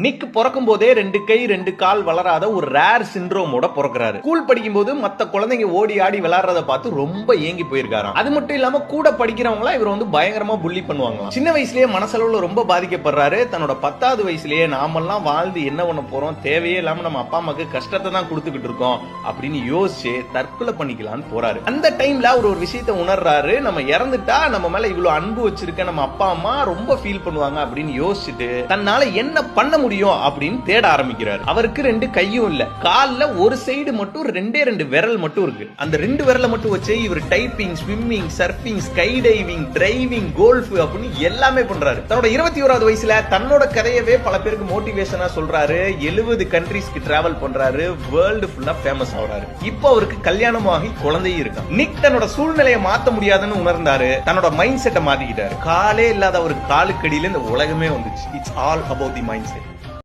நிக் பிறக்கும் போதே 2 கை 2 கால் வளராத ஒரு ரேர் சிண்ட்ரோமோட பிறக்கிறாரு. ஸ்கூல் படிக்கும் போது மத்த குழந்தைங்க ஓடி ஆடி விளையாடுறத பார்த்து ரொம்ப ஏங்கி போயிருக்காராம். அது மட்டும் இல்லாம கூட படிக்கிறவங்களா இவர் பயங்கரமா புள்ளி பண்ணுவாங்க. சின்ன வயசுலயே மனசளவுல ரொம்ப பாதிக்கப்படுறாரு. தன்னோட 10வது வயசுலயே நாமெல்லாம் வாழ்ந்து என்ன பண்ண போறோம், தேவையே இல்லாம நம்ம அப்பா அம்மாக்கு கஷ்டத்தை தான் கொடுத்துக்கிட்டு இருக்கோம் அப்படின்னு யோசிச்சு தற்கொலை பண்ணிக்கலான்னு போறாரு. அந்த டைம்ல அவர் ஒரு விஷயத்தை உணர்றாரு. நம்ம இறந்துட்டா நம்ம மேல இவ்வளவு அன்பு வச்சிருக்க நம்ம அப்பா அம்மா ரொம்ப ஃபீல் பண்ணுவாங்க அப்படின்னு யோசிச்சுட்டு தன்னால என்ன பண்ண முடியும் அப்படின்னு தேட ஆரம்பிக்கிறார். அவருக்கு 2 கையும் இல்ல, கால்ல ஒரு சைடு மட்டும் 2 விரல் மட்டும் இருக்கு. அந்த 2 விரலை மட்டும் வச்சு இவர் typing, swimming, surfing, sky diving, driving, golf அப்படின்னு எல்லாமே பண்றாரு. தன்னோட 21வது வயசுல தன்னோட கதையவே பல பேருக்கு மோட்டிவேஷனா சொல்றாரு. 70 கண்ட்ரீஸ்க்கு டிராவல் பண்றாரு. வேர்ல்டு ஃபுல்லா ஃபேமஸ் ஆகுறாரு. இப்போ அவருக்கு கல்யாணமாகி குழந்தையும் இருக்கான். நிக் தன்னோட சூழ்நிலையை மாத்த முடியாதுன்னு உணர்ந்தாரு. தன்னோட மைண்ட் செட்டை மாத்திக்கிட்டாரு. காலே இல்லாத ஒரு காலுக்கடியில இந்த உலகமே வந்துச்சு. It's all about the mind set.